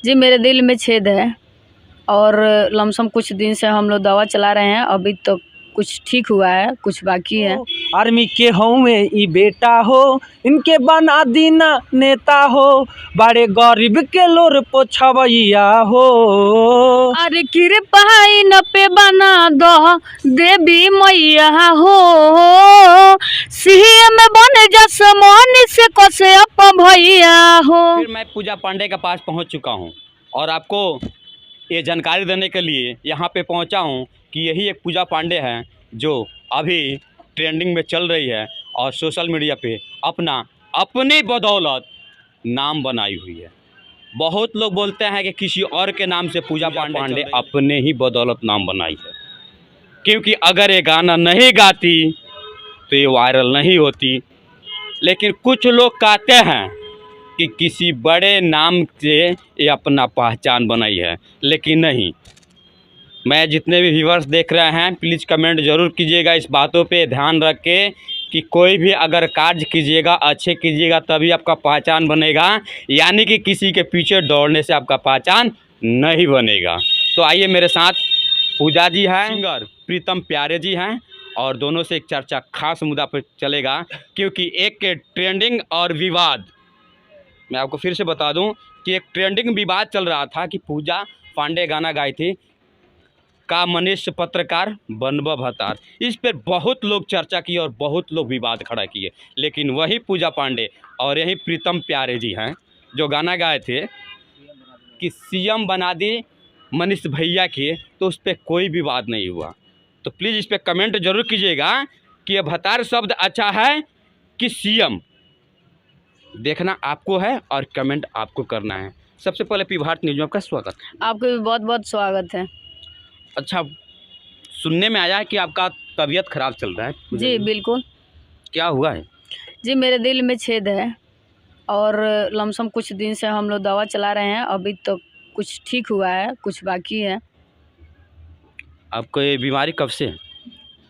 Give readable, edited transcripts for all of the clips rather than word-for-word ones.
जी, मेरे दिल में छेद है और लमसम कुछ दिन से हम लोग दवा चला रहे हैं। अभी तो कुछ ठीक हुआ है, कुछ बाकी है। आर्मी के हमें ई बेटा हो, इनके बना दीना नेता हो, बड़े गरीब के लोर पोछवैया हो। अरे कृपा इन पे बना दो देवी मैया हो, सीएम बन जस मन से कसे अप भैया हो। फिर मैं पूजा पांडे के पास पहुंच चुका हूं और आपको ये जानकारी देने के लिए यहां पे पहुंचा हूं कि यही एक पूजा पांडे हैं जो अभी ट्रेंडिंग में चल रही है और सोशल मीडिया पे अपनी बदौलत नाम बनाई हुई है। बहुत लोग बोलते हैं कि किसी और के नाम से पूजा पांडे अपने ही बदौलत नाम बनाई है, क्योंकि अगर ये गाना नहीं गाती तो ये वायरल नहीं होती। लेकिन कुछ लोग कहते हैं कि किसी बड़े नाम से ये अपना पहचान बनाई है, लेकिन नहीं। मैं जितने भी व्यूअर्स देख रहे हैं प्लीज़ कमेंट ज़रूर कीजिएगा, इस बातों पे ध्यान रख के कि कोई भी अगर कार्य कीजिएगा अच्छे कीजिएगा तभी आपका पहचान बनेगा, यानी कि किसी के पीछे दौड़ने से आपका पहचान नहीं बनेगा। तो आइए मेरे साथ पूजा जी हैं, सिंगर प्रीतम प्यारे जी हैं और दोनों से एक चर्चा खास मुद्दा पर चलेगा, क्योंकि एक के ट्रेंडिंग और विवाद, मैं आपको फिर से बता दूं कि एक ट्रेंडिंग विवाद चल रहा था कि पूजा पांडे गाना गाई थी का मनीष पत्रकार बनबा भतार। इस पर बहुत लोग चर्चा की और बहुत लोग विवाद खड़ा किए, लेकिन वही पूजा पांडे और यही प्रीतम प्यारे जी हैं जो गाना गाए थे कि सीएम बना दी मनीष भैया के, तो उस पर कोई विवाद नहीं हुआ। तो प्लीज़ इस पर कमेंट जरूर कीजिएगा कि ये भतार शब्द अच्छा है कि सीएम, देखना आपको है और कमेंट आपको करना है। सबसे पहले पी भारत न्यूज़ में आपका स्वागत है। आपका भी बहुत बहुत स्वागत है। अच्छा, सुनने में आया है कि आपका तबीयत खराब चल रहा है। जी बिल्कुल। क्या हुआ है? जी, मेरे दिल में छेद है और लमसम कुछ दिन से हम लोग दवा चला रहे हैं। अभी तो कुछ ठीक हुआ है, कुछ बाकी है। आपको ये बीमारी कब से है?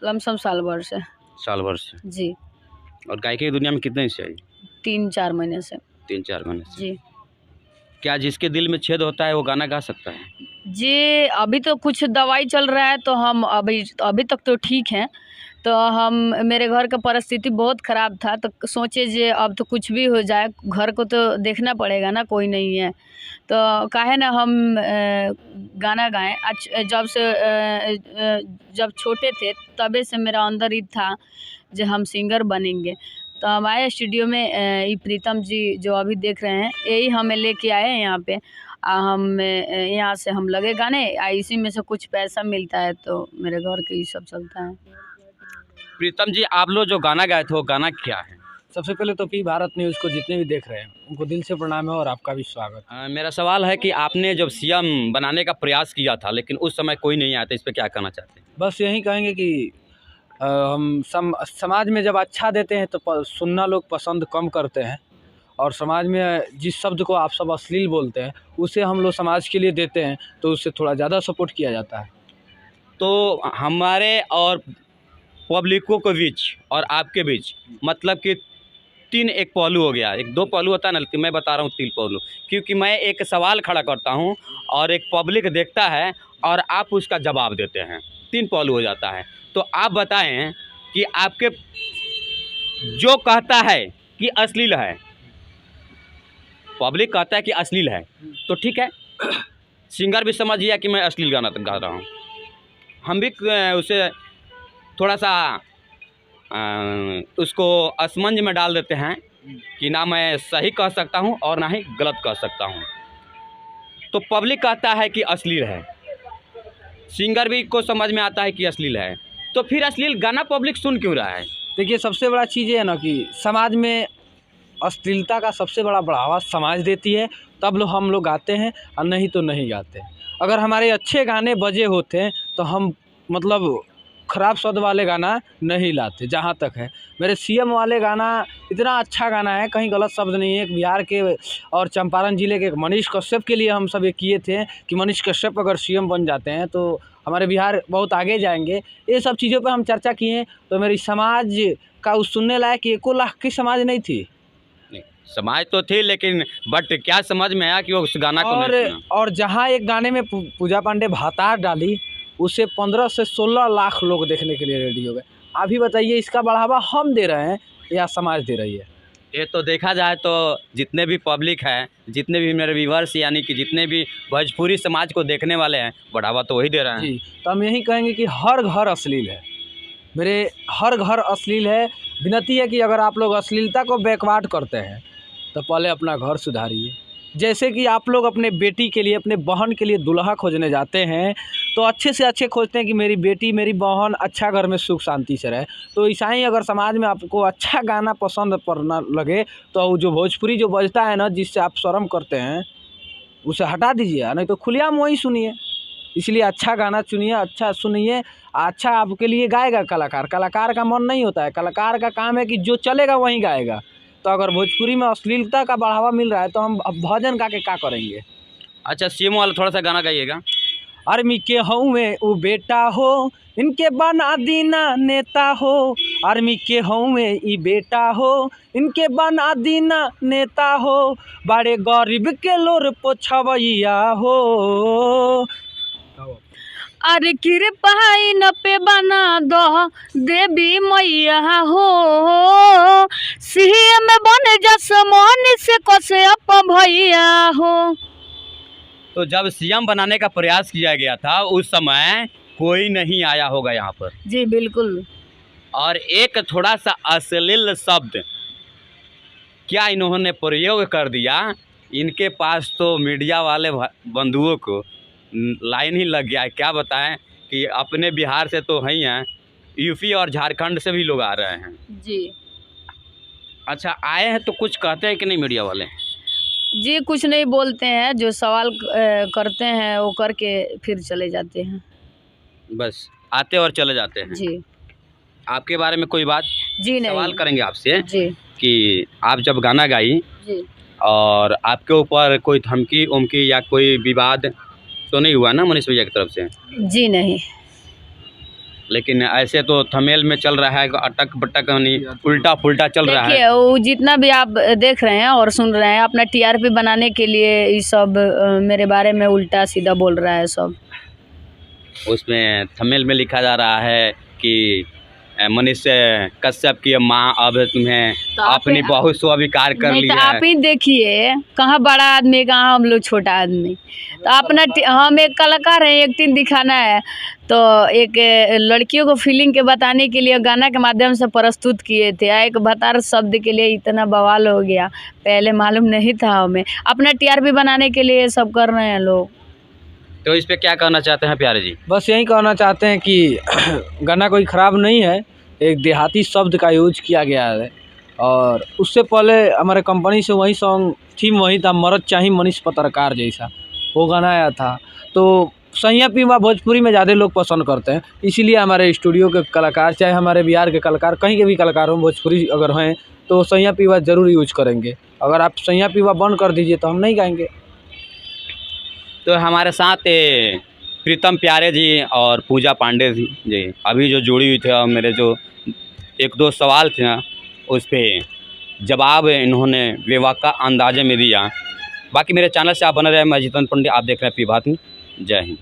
लमसम साल भर से। साल भर से। जी। और गायकी की दुनिया में कितने से आई? 3-4 महीने से। 3-4 महीने से। जी। क्या जिसके दिल में छेद होता है वो गाना गा सकता है? जी, अभी तो कुछ दवाई चल रहा है तो हम अभी तक तो ठीक हैं। तो हम, मेरे घर का परिस्थिति बहुत ख़राब था तो सोचे जे अब तो कुछ भी हो जाए, घर को तो देखना पड़ेगा ना, कोई नहीं है तो काहे ना हम गाना गाएं। जब छोटे थे तबे से मेरा अंदर ही था जो हम सिंगर बनेंगे। तो हम आए स्टूडियो में, ये प्रीतम जी जो अभी देख रहे हैं यही हमें लेके आए हैं यहाँ पे। हम यहाँ से हम लगे गाने, इसी में से कुछ पैसा मिलता है तो मेरे घर के ये सब चलता है। प्रीतम जी, आप लोग जो गाना गाए थे वो गाना क्या है? सबसे पहले तो पी भारत न्यूज़ को जितने भी देख रहे हैं उनको दिल से प्रणाम है और आपका भी स्वागत। मेरा सवाल है कि आपने जब सीएम बनाने का प्रयास किया था लेकिन उस समय कोई नहीं आया था, इस पर क्या कहना चाहते हैं? बस यही कहेंगे कि हम समाज में जब अच्छा देते हैं तो सुनना लोग पसंद कम करते हैं, और समाज में जिस शब्द को आप सब अश्लील बोलते हैं उसे हम लोग समाज के लिए देते हैं तो उससे थोड़ा ज़्यादा सपोर्ट किया जाता है। तो हमारे और पब्लिकों के बीच और आपके बीच मतलब कि एक पहलू हो गया, एक 2 पहलू होता है ना, मैं बता रहा हूँ 3 पहलू, क्योंकि मैं एक सवाल खड़ा करता हूँ और एक पब्लिक देखता है और आप उसका जवाब देते हैं, 3 पहलू हो जाता है। तो आप बताएं कि आपके जो कहता है कि अश्लील है, पब्लिक कहता है कि अश्लील है, तो ठीक है, सिंगर भी समझ गया कि मैं अश्लील गाना गा रहा हूँ, हम भी उसे थोड़ा सा उसको असमंज में डाल देते हैं कि ना मैं सही कह सकता हूँ और ना ही गलत कह सकता हूँ। तो पब्लिक कहता है कि अश्लील है, सिंगर भी को समझ में आता है कि अश्लील है, तो फिर अश्लील गाना पब्लिक सुन क्यों रहा है? देखिए, सबसे बड़ा चीज़ ये है ना कि समाज में अश्लीलता का सबसे बड़ा बढ़ावा समाज देती है, तब हम लोग गाते हैं और नहीं तो नहीं गाते। अगर हमारे अच्छे गाने बजे होते हैं तो हम मतलब ख़राब शब्द वाले गाना नहीं लाते। जहाँ तक है मेरे सीएम वाले गाना इतना अच्छा गाना है, कहीं गलत शब्द नहीं है। बिहार के और चंपारण ज़िले के मनीष कश्यप के लिए हम सब ये किए थे कि मनीष कश्यप अगर सीएम बन जाते हैं तो हमारे बिहार बहुत आगे जाएंगे। ये सब चीज़ों पे हम चर्चा किए। तो मेरी समाज का उस सुनने लायक एको लाख की समाज नहीं थी। समाज तो थी, लेकिन बट क्या समझ में आया कि वो उस गाना को नहीं सुना। और जहाँ एक गाने में पूजा पांडे भातार डाली, उसे 15 से 16 लाख लोग देखने के लिए रेडी हो गए। अभी बताइए, इसका बढ़ावा हम दे रहे हैं या समाज दे रही है? ये तो देखा जाए तो जितने भी पब्लिक है, जितने भी मेरे व्यूअर्स, यानी कि जितने भी भोजपुरी समाज को देखने वाले हैं, बढ़ावा तो वही दे रहे हैं। जी, तो हम यही कहेंगे कि हर घर अश्लील है, मेरे हर घर अश्लील है। विनती है कि अगर आप लोग अश्लीलता को बैकवर्ड करते हैं तो पहले अपना घर सुधारिए। जैसे कि आप लोग अपने बेटी के लिए, अपने बहन के लिए दुल्हा खोजने जाते हैं तो अच्छे से अच्छे खोजते हैं कि मेरी बेटी, मेरी बहन अच्छा घर में सुख शांति से रहे। तो ऐसा ही अगर समाज में आपको अच्छा गाना पसंद पड़ना लगे तो वो जो भोजपुरी जो बजता है ना, जिससे आप शर्म करते हैं, उसे हटा दीजिए, नहीं तो खुलेआम वही सुनिए। इसलिए अच्छा गाना चुनिए, अच्छा सुनिए। अच्छा आपके लिए गाएगा कलाकार, कलाकार का मन नहीं होता है, कलाकार का काम है कि जो चलेगा वहीं गाएगा। तो अगर भोजपुरी में अश्लीलता का बढ़ावा मिल रहा है तो हम अब भजन गा के क्या करेंगे? अच्छा, सीएम वाला थोड़ा सा गाना गाइएगा। आर्मी के हऊँ उ बेटा हो, इनके बना दीना नेता हो। आर्मी के हऊँ ई बेटा हो, इनके बना दीना नेता हो। बड़े गरीब के लोर पोछवैया हो। अरे कृपा इन पे बना दो देवी मैया हो, सीएम बन जसमोन से कसे अप भैया हो। तो जब सीएम बनाने का प्रयास किया गया था उस समय कोई नहीं आया होगा यहाँ पर। जी बिल्कुल। और एक थोड़ा सा अश्लील शब्द क्या इन्होंने प्रयोग कर दिया, इनके पास तो मीडिया वाले बंधुओं को लाइन ही लग गया है। क्या बताएं कि अपने बिहार से तो हैं ही हैं, यूपी और झारखंड से भी लोग आ रहे हैं। जी अच्छा, आए हैं तो कुछ कहते हैं कि नहीं मीडिया वाले? जी कुछ नहीं बोलते हैं, जो सवाल करते हैं वो करके फिर चले जाते हैं। बस आते और चले जाते हैं। जी। आपके बारे में कोई बात? जी नहीं। सवाल करेंगे आपसे जी कि आप जब गाना गाई जी और आपके ऊपर कोई धमकी उमकी या कोई विवाद तो नहीं हुआ ना मनीष भैया की तरफ से? जी नहीं। लेकिन ऐसे तो थंबनेल में चल रहा है अटक बटक, उल्टा पुल्टा चल रहा है। देखिए, वो जितना भी आप देख रहे हैं और सुन रहे हैं, अपना टीआरपी बनाने के लिए ये सब मेरे बारे में उल्टा सीधा बोल रहा है सब। उसमें थंबनेल में लिखा जा रहा है कि मनीष कश्यप की माँ अब तुम्हें तो अपनी बहू स्वीकार कर नहीं ली तो है। आप ही देखिए, कहाँ बड़ा आदमी, कहाँ हम लोग छोटा आदमी। तो अपना हम एक कलाकार हैं, एक्टिंग दिखाना है, तो एक लड़कियों को फीलिंग के बताने के लिए गाना के माध्यम से प्रस्तुत किए थे। एक भतार शब्द के लिए इतना बवाल हो गया, पहले मालूम नहीं था हमें। अपना टीआरपी बनाने के लिए सब कर रहे हैं लोग। तो इस पे क्या कहना चाहते हैं प्यारे जी? बस यही कहना चाहते हैं कि गाना कोई ख़राब नहीं है, एक देहाती शब्द का यूज किया गया है। और उससे पहले हमारे कंपनी से वही सॉन्ग थीम वही था, मरद चाही मनीष पत्रकार जैसा, वो गाना आया था। तो सैया पीवा भोजपुरी में ज़्यादा लोग पसंद करते हैं, इसीलिए हमारे स्टूडियो के कलाकार, चाहे हमारे बिहार के कलाकार, कहीं के भी कलाकार हों, भोजपुरी अगर हैं तो सैया पीवा ज़रूर यूज करेंगे। अगर आप सैया पीवा बंद कर दीजिए तो हम नहीं गाएंगे। तो हमारे साथ प्रीतम प्यारे जी और पूजा पांडे जी अभी जो जुड़ी हुई थे, और मेरे जो एक दो सवाल थे ना, उस पर जवाब इन्होंने बेवाक़ा अंदाजे में दिया। बाकी मेरे चैनल से आप बने रहे, मैं जितेंद्र पंडित, आप देख रहे हैं पी बात में। जय हिंद।